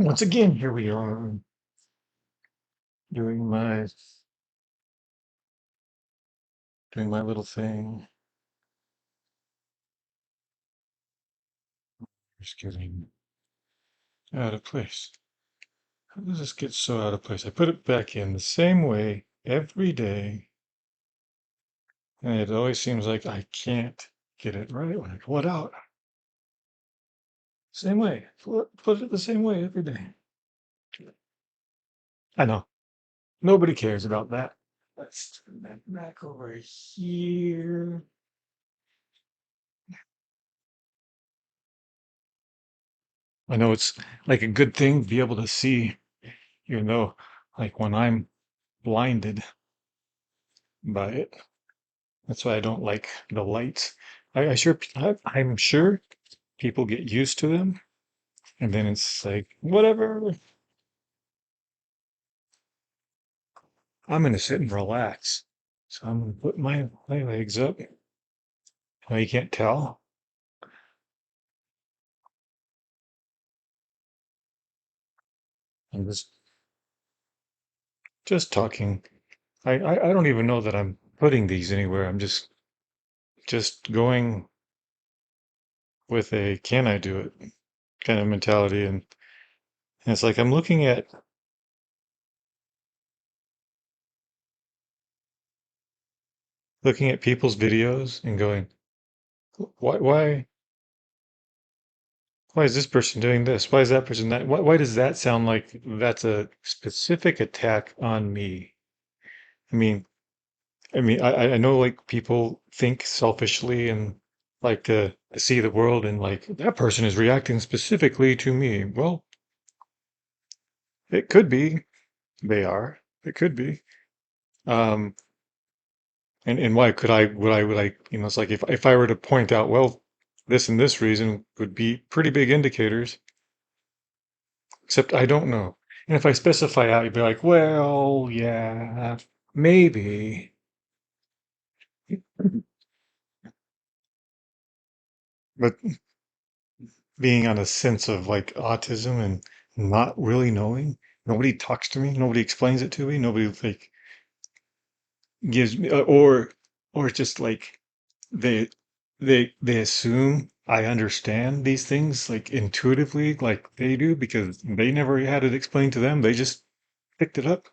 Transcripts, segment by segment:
Once again, here we are doing my doing my little thing. Just getting out of place. How does this get so out of place? I put it back in the same way every day, and it always seems like I can't get it right when I pull it out. Same way. Put it the same way every day. I know. Nobody cares about that. Let's turn that back over here. I know it's like a good thing to be able to see, even though, like when I'm blinded by it. That's why I don't like the lights. I'm sure people get used to them, and then it's like whatever. I'm gonna sit and relax. So I'm gonna put my legs up. Oh, you can't tell. I'm just talking. I don't even know that I'm putting these anywhere. I'm just going with a can I do it kind of mentality, and it's like I'm looking at people's videos and going, why why is this person doing this? Why is that person that? Why does that sound like that's a specific attack on me? I mean, I know like people think selfishly and like to see the world and like that person is reacting specifically to me. Well, it could be they are. It could be. Um, and why could would I, it's like if I were to point out, well, this and this reason would be pretty big indicators. Except I don't know. And if I specify out, you'd be like, well, yeah, maybe. But being on a sense of like autism and not really knowing, nobody talks to me, nobody explains it to me, nobody like gives me, or it's just like they they assume I understand these things like intuitively, like they do, because they never had it explained to them. They just picked it up.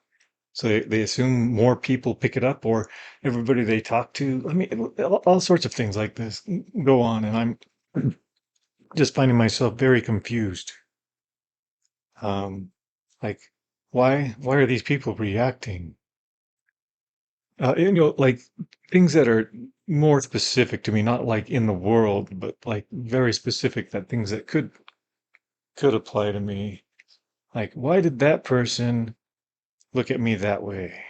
So they assume more people pick it up or everybody they talk to. I mean, all sorts of things like this go on, and I'm just finding myself very confused. Like, why are these people reacting? Like things that are more specific to me, not like in the world, but like very specific that things that could apply to me. Like, why did that person look at me that way?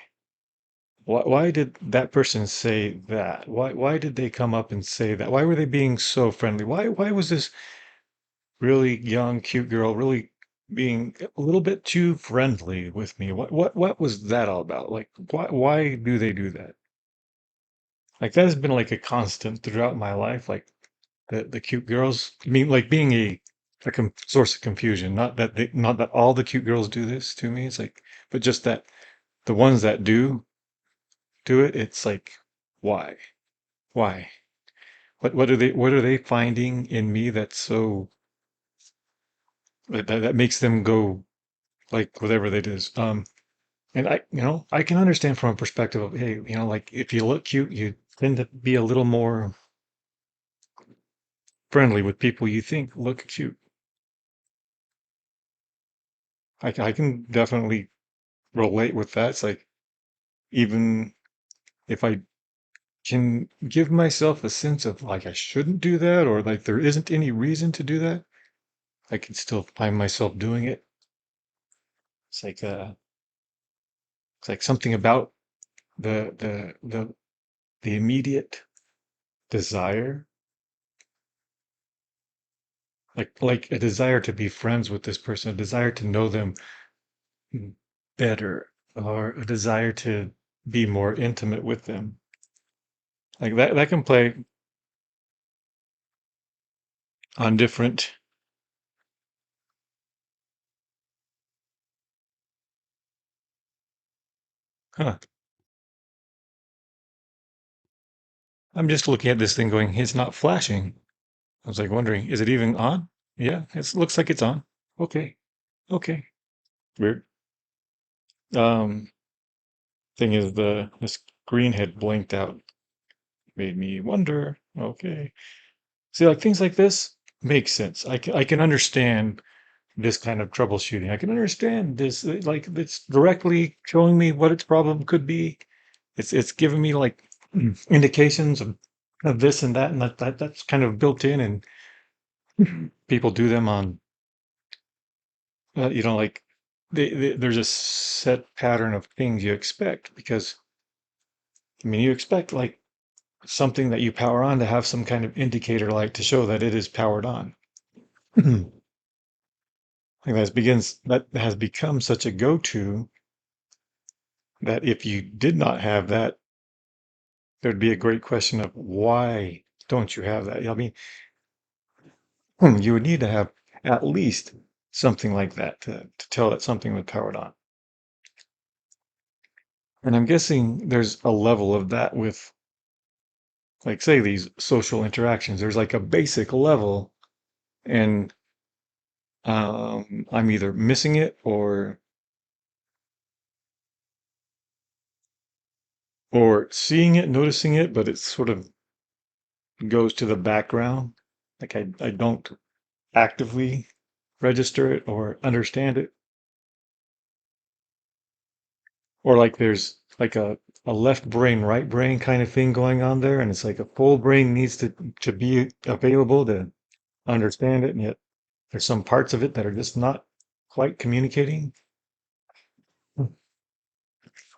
Why did that person say that? Why did they come up and say that? Why were they being so friendly? Why was this really young, cute girl really being a little bit too friendly with me? What was that all about? Like why do they do that? Like that has been like a constant throughout my life. Like the cute girls, I mean, like being a source of confusion. Not that all the cute girls do this to me. It's like, but just that the ones that do it, it's like, why? Why? What are they finding in me that's so that makes them go like whatever that is? And I can understand from a perspective of, hey, like if you look cute, you tend to be a little more friendly with people you think look cute. I can definitely relate with that. It's like even if I can give myself a sense of like I shouldn't do that or like there isn't any reason to do that, I can still find myself doing it. It's like it's like something about the the the the immediate desire, like a desire to be friends with this person, a desire to know them better, or a desire to be more intimate with them. Like that can play on different Huh. I'm just looking at this thing going, it's not flashing. I was like wondering, is it even on? Yeah, it looks like it's on. Okay. Okay. Weird. Um, thing is the screen had blinked out. Made me wonder. Okay. See, like things like this make sense. I can understand this kind of troubleshooting. I can understand this, like it's directly showing me what its problem could be. It's giving me like indications of this and that, and that's kind of built in, and people do them on, like there's a set pattern of things you expect because I mean you expect like something that you power on to have some kind of indicator light to show that it is powered on. I think that has become such a go-to that if you did not have that, there'd be a great question of why don't you have that? I mean, you would need to have at least something like that to tell that something was powered on. And I'm guessing there's a level of that with, like, say, these social interactions. There's like a basic level, and I'm either missing it or seeing it, noticing it, but it sort of goes to the background. Like I don't actively register it or understand it. Or like there's like a left brain, right brain kind of thing going on there, and it's like a full brain needs to be available to understand it, and yet there's some parts of it that are just not quite communicating.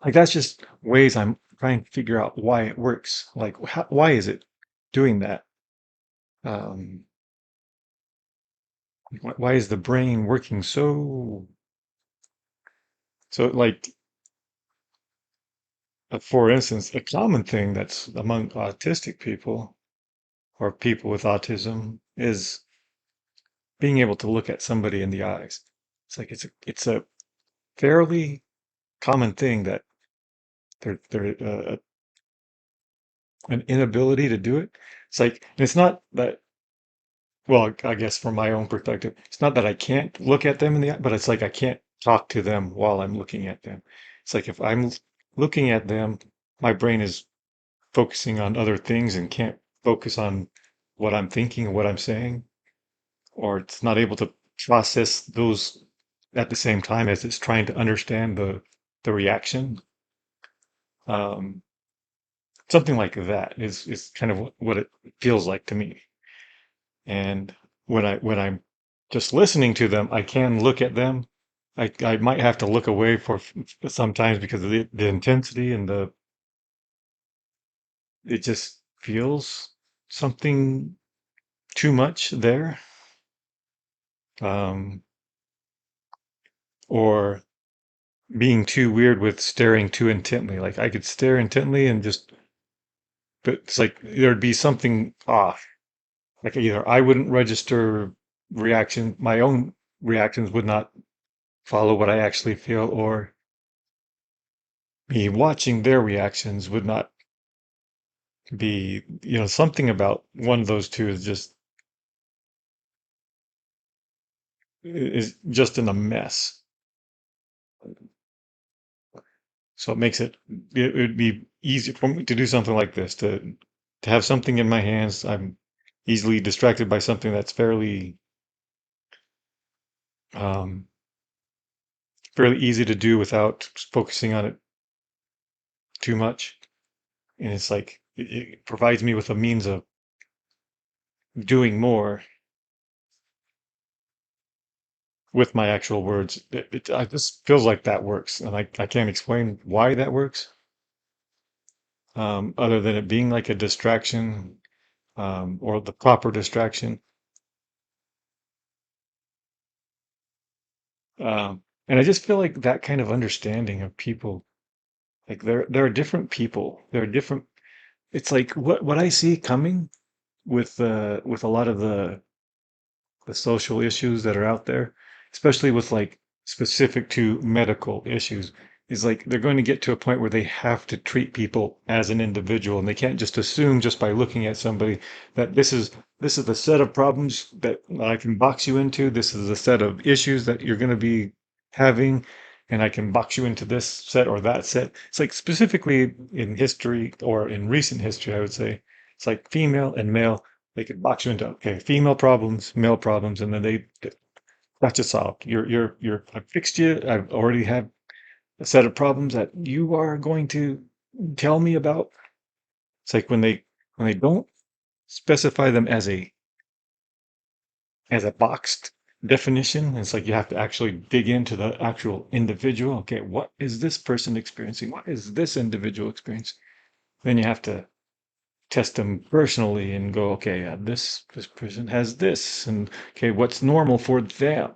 Like that's just ways I'm trying to figure out why it works. Like why is it doing that? Um, why is the brain working so like for instance, a common thing that's among autistic people or people with autism is being able to look at somebody in the eyes. It's like it's a fairly common thing that they're an inability to do it. It's like and it's not that well, I guess from my own perspective, it's not that I can't look at them in the eye, but it's like I can't talk to them while I'm looking at them. It's like if I'm looking at them, my brain is focusing on other things and can't focus on what I'm thinking and what I'm saying, or it's not able to process those at the same time as it's trying to understand the reaction. Um, something like that is kind of what it feels like to me. And when I'm just listening to them, I can look at them. I might have to look away for sometimes because of the intensity and the it just feels something too much there. Um, or being too weird with staring too intently. Like I could stare intently and just, but it's like there'd be something off. Like either I wouldn't register reaction, my own reactions would not follow what I actually feel, or me watching their reactions would not be, something about one of those two is just in a mess. So it makes it would be easy for me to do something like this, to have something in my hands. I'm easily distracted by something that's um, fairly easy to do without focusing on it too much. And it's like it provides me with a means of doing more with my actual words. I just feels like that works, and I can't explain why that works, other than it being like a distraction, or the proper distraction. And I just feel like that kind of understanding of people, like there are different people, there are different. It's like what I see coming with a lot of the social issues that are out there, especially with like specific to medical issues, is like they're going to get to a point where they have to treat people as an individual, and they can't just assume just by looking at somebody that this is the set of problems that I can box you into. This is the set of issues that you're going to be having, and I can box you into this set or that set. It's like specifically in history or in recent history, I would say it's like female and male. They could box you into okay, female problems, male problems, and then they that's just solved. I've fixed you. I've already have a set of problems that you are going to tell me about. It's like when they don't specify them as a boxed definition, it's like you have to actually dig into the actual individual. Okay, what is this person experiencing? What is this individual experiencing? Then you have to test them personally and go, okay, this person has this, and okay, what's normal for them?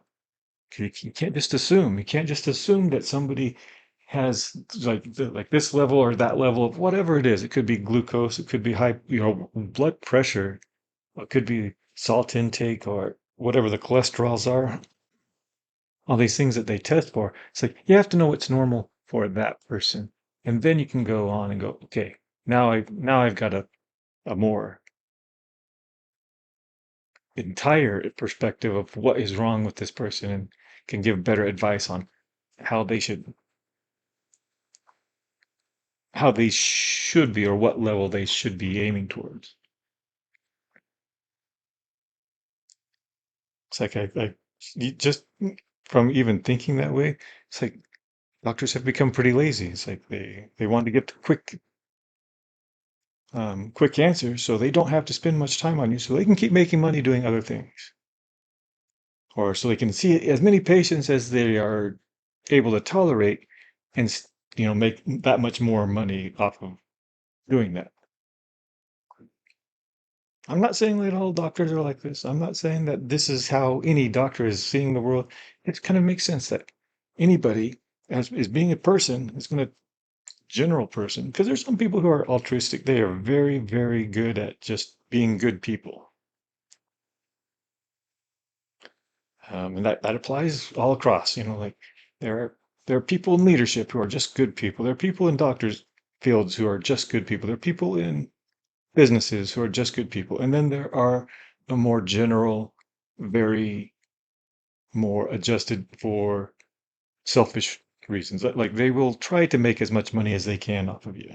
You can't just assume. You can't just assume that somebody has like this level or that level of whatever it is. It could be glucose, it could be high, blood pressure, it could be salt intake or whatever the cholesterols are. All these things that they test for. It's like you have to know what's normal for that person. And then you can go on and go, okay, now I've got a more entire perspective of what is wrong with this person and can give better advice on how they should how they should be or what level they should be aiming towards. It's like just from even thinking that way, it's like doctors have become pretty lazy. It's like they want to get the quick answers, so they don't have to spend much time on you, so they can keep making money doing other things, or so they can see as many patients as they are able to tolerate, and make that much more money off of doing that. I'm not saying that all doctors are like this. I'm not saying that this is how any doctor is seeing the world. It kind of makes sense that anybody, as is being a person, is going to general person, because there's some people who are altruistic. They are very, very good at just being good people, and that applies all across. Like there are there are people in leadership who are just good people. There are people in doctors' fields who are just good people. There are people in businesses who are just good people. And then there are a more general, very more adjusted for selfish reasons. Like they will try to make as much money as they can off of you.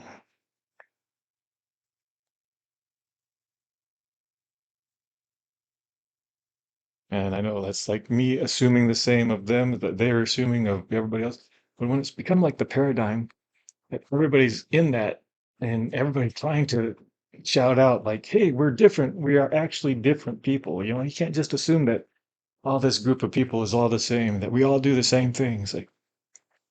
And I know that's like me assuming the same of them that they're assuming of everybody else. But when it's become like the paradigm that everybody's in that and everybody's trying to shout out like, hey, we're different. We are actually different people. You can't just assume that all this group of people is all the same, that we all do the same things. Like,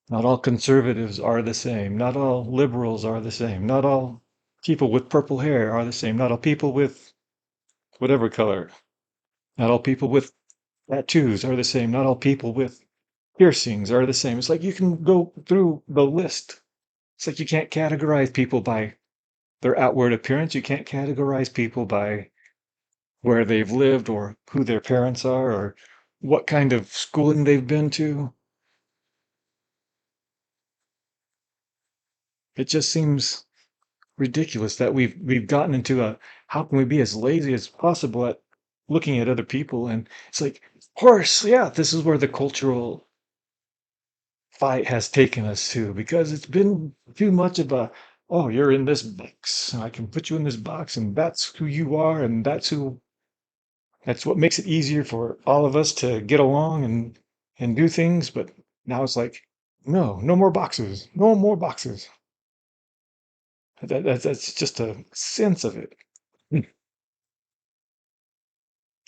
not all conservatives are the same. Not all liberals are the same. Not all people with purple hair are the same. Not all people with whatever color. Not all people with tattoos are the same. Not all people with piercings are the same. It's like you can go through the list. It's like you can't categorize people by their outward appearance. You can't categorize people by where they've lived or who their parents are or what kind of schooling they've been to. It just seems ridiculous that we've gotten into a how can we be as lazy as possible at looking at other people, and it's like of course, yeah, this is where the cultural fight has taken us to, because it's been too much of a oh, you're in this box, I can put you in this box, and that's who you are, and that's what makes it easier for all of us to get along and do things. But now it's like no more boxes, no more boxes. That's just a sense of it.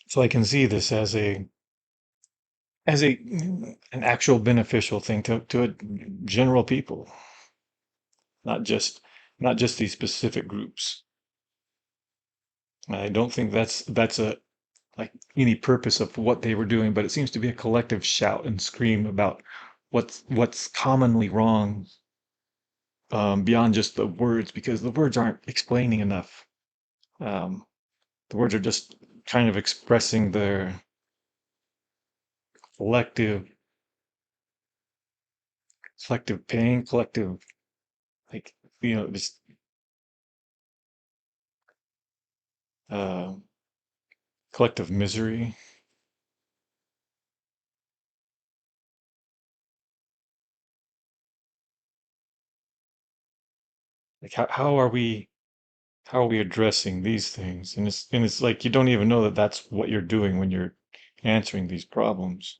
So I can see this as an actual beneficial thing to a general people, not just not just these specific groups. I don't think that's a like any purpose of what they were doing, but it seems to be a collective shout and scream about what's commonly wrong, beyond just the words, because the words aren't explaining enough. Um, the words are just kind of expressing their collective collective pain, collective, like, just uh, collective misery. Like, how are we addressing these things? And it's like you don't even know that that's what you're doing when you're answering these problems.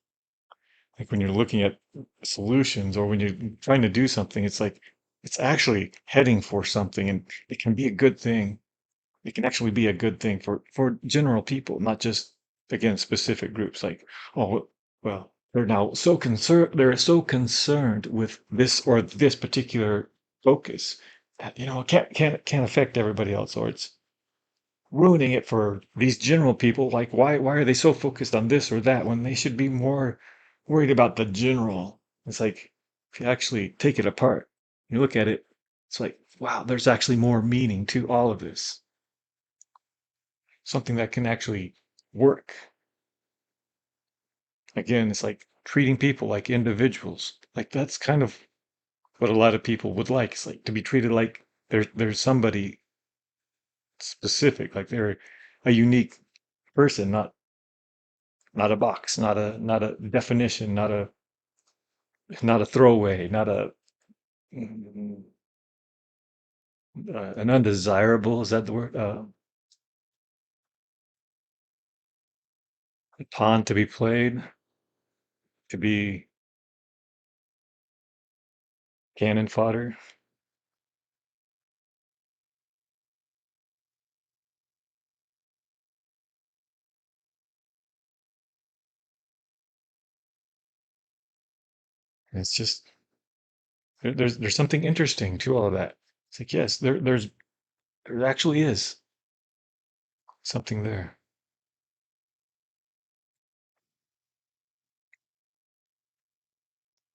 Like when you're looking at solutions or when you're trying to do something, it's like it's actually heading for something, and it can be a good thing. It can actually be a good thing for general people, not just again specific groups. Like, oh, well, they're so concerned with this or this particular focus that it can't affect everybody else, or it's ruining it for these general people. Like, why are they so focused on this or that when they should be more worried about the general? It's like if you actually take it apart, you look at it, it's like, wow, there's actually more meaning to all of this. Something that can actually work. Again, it's like treating people like individuals. Like that's kind of what a lot of people would like. It's like to be treated like there's somebody specific, like they're a unique person, not a box, not a definition, not a throwaway, not mm, an undesirable. Is that the word? A pawn to be played, to be cannon fodder. And it's just there's something interesting to all of that. It's like yes, there actually is something there.